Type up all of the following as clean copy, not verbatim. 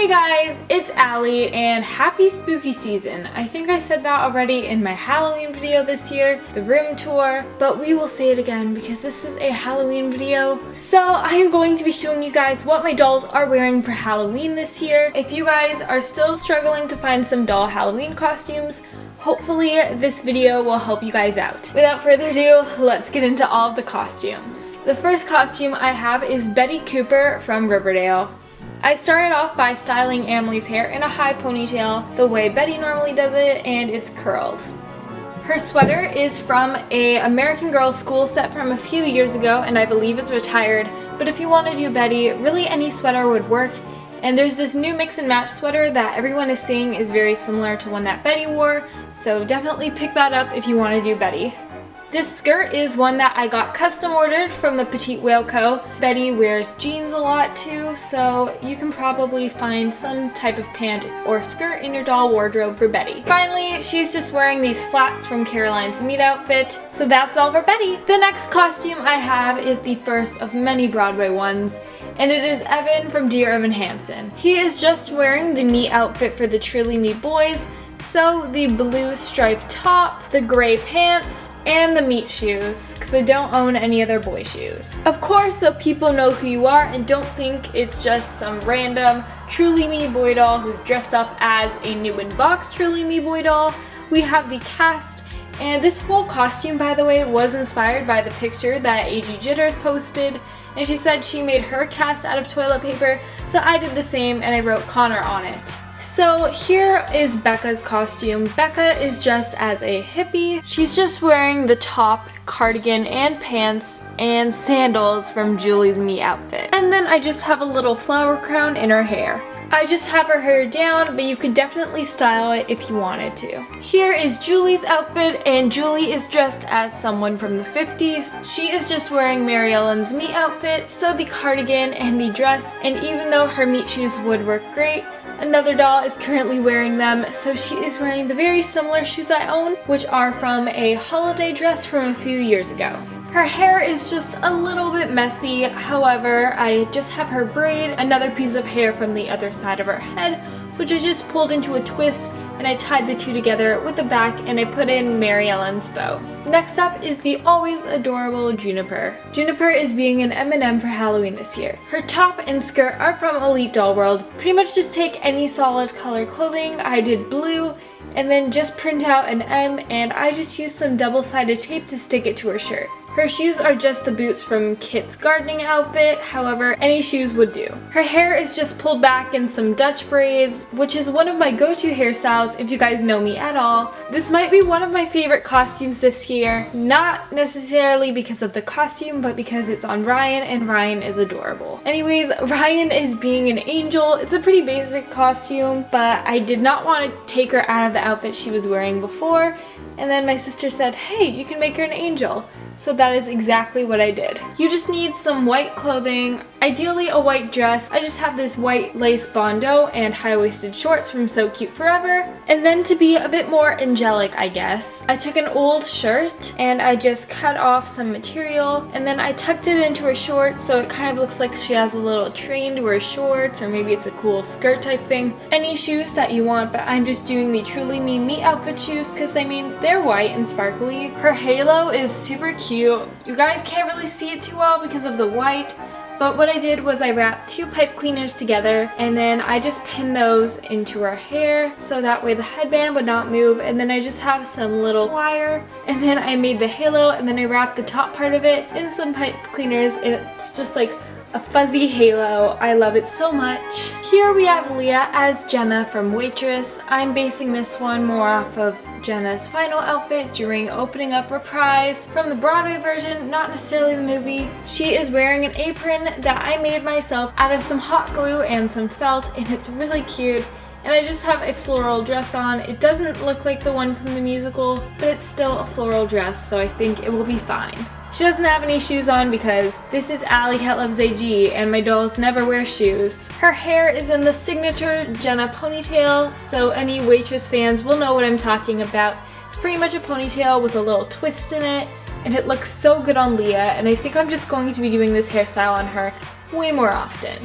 Hey guys, it's Allie and happy spooky season. I think I said that already in my Halloween video this year, the room tour, but we will say it again because this is a Halloween video. So I am going to be showing you guys what my dolls are wearing for Halloween this year. If you guys are still struggling to find some doll Halloween costumes, hopefully this video will help you guys out. Without further ado, let's get into all of the costumes. The first costume I have is Betty Cooper from Riverdale. I started off by styling Emily's hair in a high ponytail the way Betty normally does it, and it's curled. Her sweater is from a American Girl school set from a few years ago, and I believe it's retired, but if you want to do Betty, really any sweater would work. And there's this new mix and match sweater that everyone is saying is very similar to one that Betty wore, so definitely pick that up if you want to do Betty. This skirt is one that I got custom ordered from the Petite Whale Co. Betty wears jeans a lot too, so you can probably find some type of pant or skirt in your doll wardrobe for Betty. Finally, she's just wearing these flats from Caroline's meat outfit, so that's all for Betty. The next costume I have is the first of many Broadway ones, and it is Evan from Dear Evan Hansen. He is just wearing the meat outfit for the Truly Me boys, so the blue striped top, the gray pants, and the meat shoes, because I don't own any other boy shoes. Of course, so people know who you are and don't think it's just some random Truly Me boy doll who's dressed up as a new in-box Truly Me boy doll, we have the cast. And this whole costume, by the way, was inspired by the picture that AGJitters posted, and she said she made her cast out of toilet paper, so I did the same and I wrote Connor on it. So here is Becca's costume. Becca is dressed as a hippie. She's just wearing the top, cardigan, and pants, and sandals from Julie's Me outfit. And then I just have a little flower crown in her hair. I just have her hair down, but you could definitely style it if you wanted to. Here is Julie's outfit, and Julie is dressed as someone from the 50s. She is just wearing Mary Ellen's meat outfit, so the cardigan and the dress, and even though her meat shoes would work great, another doll is currently wearing them, so she is wearing the very similar shoes I own, which are from a holiday dress from a few years ago. Her hair is just a little bit messy, however, I just have her braid another piece of hair from the other side of her head, which I just pulled into a twist, and I tied the two together with the back, and I put in Mary Ellen's bow. Next up is the always adorable Juniper. Juniper is being an M&M for Halloween this year. Her top and skirt are from Elite Doll World. Pretty much just take any solid color clothing. I did blue, and then just print out an M, and I just used some double-sided tape to stick it to her shirt. Her shoes are just the boots from Kit's gardening outfit, however, any shoes would do. Her hair is just pulled back in some Dutch braids, which is one of my go-to hairstyles if you guys know me at all. This might be one of my favorite costumes this year, not necessarily because of the costume, but because it's on Ryan, and Ryan is adorable. Anyways, Ryan is being an angel. It's a pretty basic costume, but I did not want to take her out of the outfit she was wearing before, and then my sister said, hey, you can make her an angel. So that is exactly what I did. You just need some white clothing, ideally a white dress. I just have this white lace bandeau and high-waisted shorts from So Cute Forever. And then to be a bit more angelic, I guess, I took an old shirt and I just cut off some material, and then I tucked it into her shorts so it kind of looks like she has a little train to her shorts, or maybe it's a cool skirt type thing. Any shoes that you want, but I'm just doing the Truly Me meat outfit shoes because I mean, they're white and sparkly. Her halo is super cute. You guys can't really see it too well because of the white, but what I did was I wrapped two pipe cleaners together, and then I just pinned those into her hair so that way the headband would not move, and then I just have some little wire, and then I made the halo, and then I wrapped the top part of it in some pipe cleaners. It's just like a fuzzy halo. I love it so much. Here we have Leah as Jenna from Waitress. I'm basing this one more off of Jenna's final outfit during opening up Reprise from the Broadway version, not necessarily the movie. She is wearing an apron that I made myself out of some hot glue and some felt, and it's really cute. And I just have a floral dress on. It doesn't look like the one from the musical, but it's still a floral dress, so I think it will be fine. She doesn't have any shoes on because this is AllycatlovesAG and my dolls never wear shoes. Her hair is in the signature Jenna ponytail, so any Waitress fans will know what I'm talking about. It's pretty much a ponytail with a little twist in it, and it looks so good on Leah, and I think I'm just going to be doing this hairstyle on her way more often.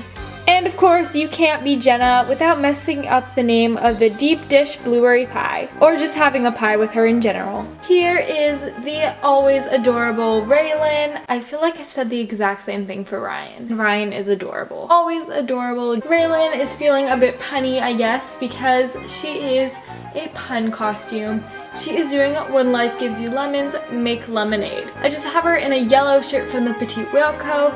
And of course, you can't be Jenna without messing up the name of the deep dish blueberry pie, or just having a pie with her in general. Here is the always adorable Raylan. I feel like I said the exact same thing for Ryan. Ryan is adorable. Always adorable. Raylan is feeling a bit punny, I guess, because she is a pun costume. She is doing When Life Gives You Lemons, Make Lemonade. I just have her in a yellow shirt from the Petite Whale Co.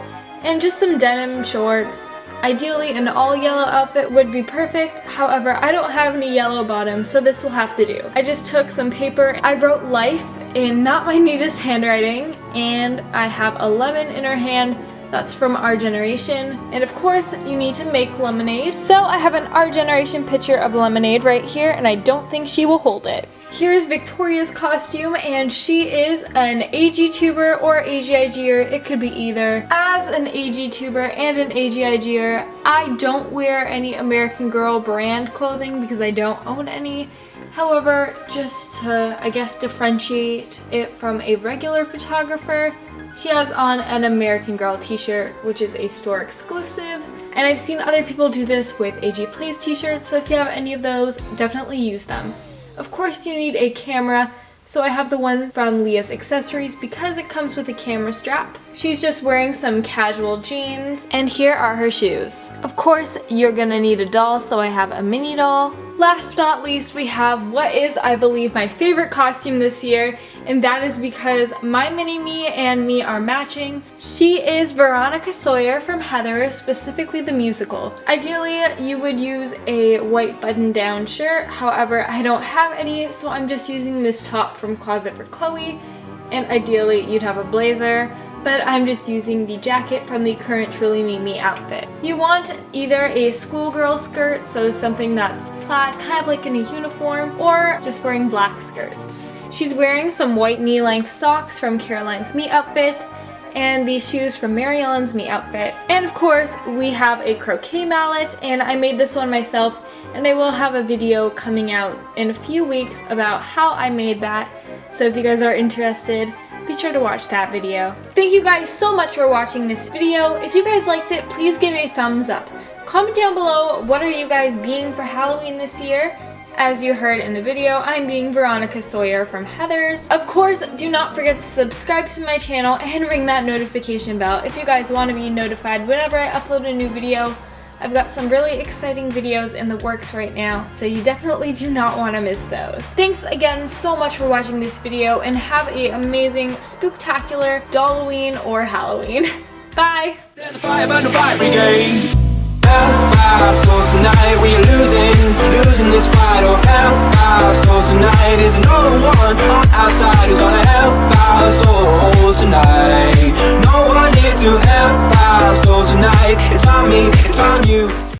and just some denim shorts. Ideally, an all yellow outfit would be perfect. However, I don't have any yellow bottoms, so this will have to do. I just took some paper. I wrote life in not my neatest handwriting, and I have a lemon in her hand. That's from Our Generation. And of course, you need to make lemonade. So I have an Our Generation picture of lemonade right here, and I don't think she will hold it. Here is Victoria's costume, and she is an AGTuber or AGIGer. It could be either. As an AGTuber and an AGIGer, I don't wear any American Girl brand clothing because I don't own any. However, just to, I guess, differentiate it from a regular photographer, she has on an American Girl t-shirt, which is a store exclusive. And I've seen other people do this with AG Plays t-shirts, so if you have any of those, definitely use them. Of course, you need a camera, so I have the one from Leah's Accessories because it comes with a camera strap. She's just wearing some casual jeans, and here are her shoes. Of course, you're gonna need a doll, so I have a mini doll. Last but not least, we have what is, I believe, my favorite costume this year, and that is because my mini-me and me are matching. She is Veronica Sawyer from Heather, specifically the musical. Ideally, you would use a white button-down shirt, however, I don't have any, so I'm just using this top from Closet for Chloe, and ideally, you'd have a blazer, but I'm just using the jacket from the current Truly Me outfit. You want either a schoolgirl skirt, so something that's plaid, kind of like in a uniform, or just wearing black skirts. She's wearing some white knee-length socks from Caroline's Me outfit, and these shoes from Mary Ellen's Me outfit. And of course, we have a croquet mallet, and I made this one myself, and I will have a video coming out in a few weeks about how I made that. So if you guys are interested, be sure to watch that video. Thank you guys so much for watching this video. If you guys liked it, please give it a thumbs up. Comment down below, what are you guys being for Halloween this year? As you heard in the video, I'm being Veronica Sawyer from Heather's. Of course, do not forget to subscribe to my channel and ring that notification bell if you guys want to be notified whenever I upload a new video. I've got some really exciting videos in the works right now, so you definitely do not want to miss those. Thanks again so much for watching this video, and have an amazing, spooktacular Dolloween or Halloween. Bye! There's a fire, but no fire brigade. So tonight we are losing this fight. Oh, help our souls tonight. Is no one on our side who's gonna help our souls tonight. No one here to help our souls tonight. It's on me, it's on you.